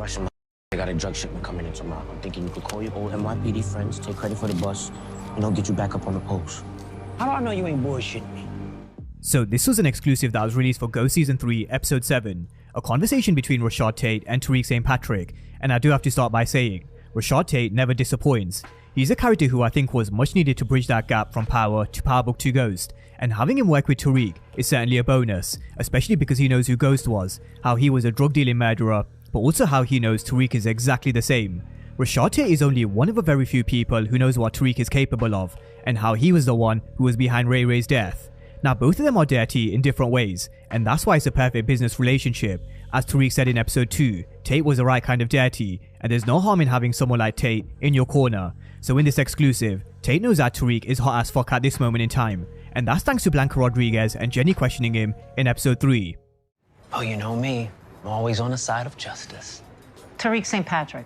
Russian, I got a drug shipment coming in tomorrow. I'm thinking you could call your old NYPD friends, take credit for the bus, and they'll get you back up on the post. How do I know you ain't bullshitting me? So this was an exclusive that was released for Go Season 3, Episode 7, a conversation between Rashad Tate and Tariq St. Patrick, and I do have to start by saying, Rashad Tate never disappoints. He's a character who I think was much needed to bridge that gap from Power to Power Book 2 Ghost, and having him work with Tariq is certainly a bonus, especially because he knows who Ghost was, how he was a drug dealing murderer, but also how he knows Tariq is exactly the same. Rashad Tate is only one of a very few people who knows what Tariq is capable of, and how he was the one who was behind Ray Ray's death. Now both of them are dirty in different ways, and that's why it's a perfect business relationship. As Tariq said in episode 2, Tate was the right kind of dirty, and there's no harm in having someone like Tate in your corner. So in this exclusive, Tate knows that Tariq is hot as fuck at this moment in time, and that's thanks to Blanca Rodriguez and Jenny questioning him in episode 3. Oh, you know me. I'm always on the side of justice. Tariq St. Patrick.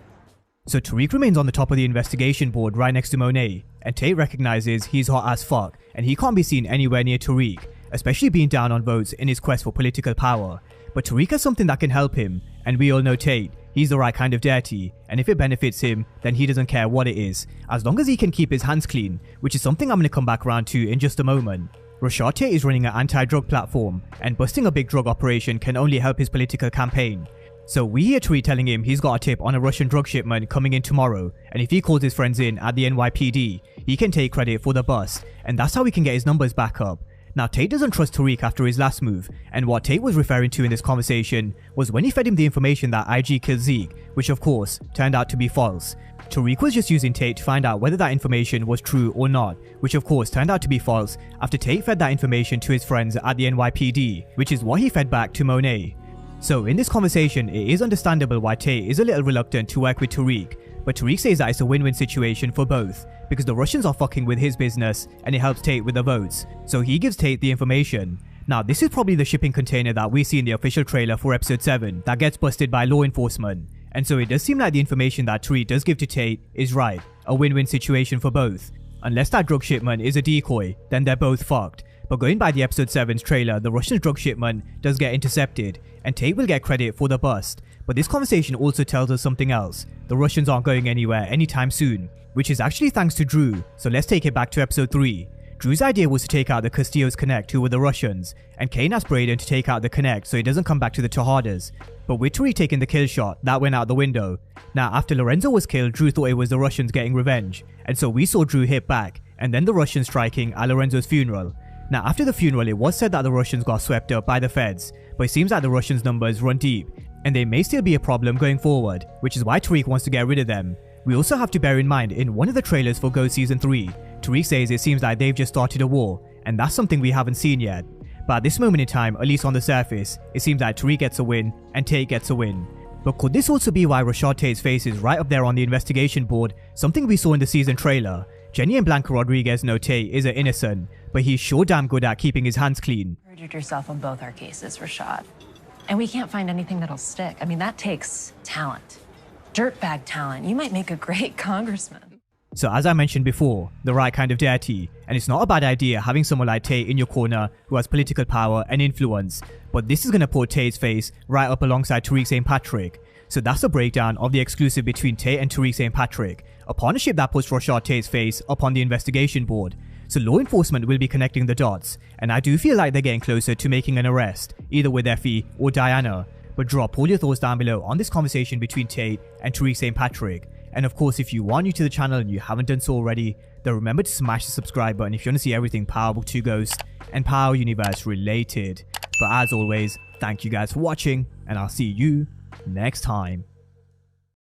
So Tariq remains on the top of the investigation board right next to Monet, and Tate recognizes he's hot as fuck and he can't be seen anywhere near Tariq, especially being down on votes in his quest for political power. But Tariq has something that can help him, and we all know Tate, he's the right kind of dirty, and if it benefits him, then he doesn't care what it is, as long as he can keep his hands clean, which is something I'm going to come back around to in just a moment. Rashad Tate is running an anti-drug platform, and busting a big drug operation can only help his political campaign. So we hear Tariq telling him he's got a tip on a Russian drug shipment coming in tomorrow, and if he calls his friends in at the NYPD, he can take credit for the bust, and that's how he can get his numbers back up. Now Tate doesn't trust Tariq after his last move, and what Tate was referring to in this conversation was when he fed him the information that IG killed Zeke, which of course turned out to be false. Tariq was just using Tate to find out whether that information was true or not, which of course turned out to be false after Tate fed that information to his friends at the NYPD, which is what he fed back to Monet. So in this conversation, it is understandable why Tate is a little reluctant to work with Tariq, but Tariq says that it's a win-win situation for both, because the Russians are fucking with his business and it helps Tate with the votes, so he gives Tate the information. Now this is probably the shipping container that we see in the official trailer for episode 7 that gets busted by law enforcement, and so it does seem like the information that Tariq does give to Tate is right, a win-win situation for both. Unless that drug shipment is a decoy, then they're both fucked. But going by the episode 7's trailer, the Russian drug shipment does get intercepted, and Tate will get credit for the bust. But this conversation also tells us something else. The Russians aren't going anywhere anytime soon, which is actually thanks to Drew, so let's take it back to episode 3. Drew's idea was to take out the Castillo's Connect, who were the Russians, and Kane asked Brayden to take out the Connect so he doesn't come back to the Tejadas. But with Tariq taking the kill shot, that went out the window. Now after Lorenzo was killed, Drew thought it was the Russians getting revenge, and so we saw Drew hit back, and then the Russians striking at Lorenzo's funeral. Now after the funeral, it was said that the Russians got swept up by the feds, but it seems like the Russians' numbers run deep, and they may still be a problem going forward, which is why Tariq wants to get rid of them. We also have to bear in mind, in one of the trailers for Go Season 3, Tariq says it seems like they've just started a war, and that's something we haven't seen yet. But at this moment in time, at least on the surface, it seems like Tariq gets a win, and Tate gets a win. But could this also be why Rashad Tate's face is right up there on the investigation board, something we saw in the season trailer? Jenny and Blanca Rodriguez know Tate is an innocent, but he's sure damn good at keeping his hands clean. You perjured yourself on both our cases, Rashad. And we can't find anything that'll stick. I mean, that takes talent. Dirtbag talent. You might make a great congressman. So as I mentioned before, the right kind of dirty, and it's not a bad idea having someone like Tate in your corner who has political power and influence, but this is going to put Tate's face right up alongside Tariq St. Patrick. So that's a breakdown of the exclusive between Tate and Tariq St. Patrick, a partnership that puts Rashad Tate's face up on the investigation board. So law enforcement will be connecting the dots, and I do feel like they're getting closer to making an arrest, either with Effie or Diana. But drop all your thoughts down below on this conversation between Tate and Tariq St. Patrick. And of course, if you are new to the channel and you haven't done so already, then remember to smash the subscribe button if you want to see everything Power Book 2 Ghost and Power Universe related. But as always, thank you guys for watching, and I'll see you next time.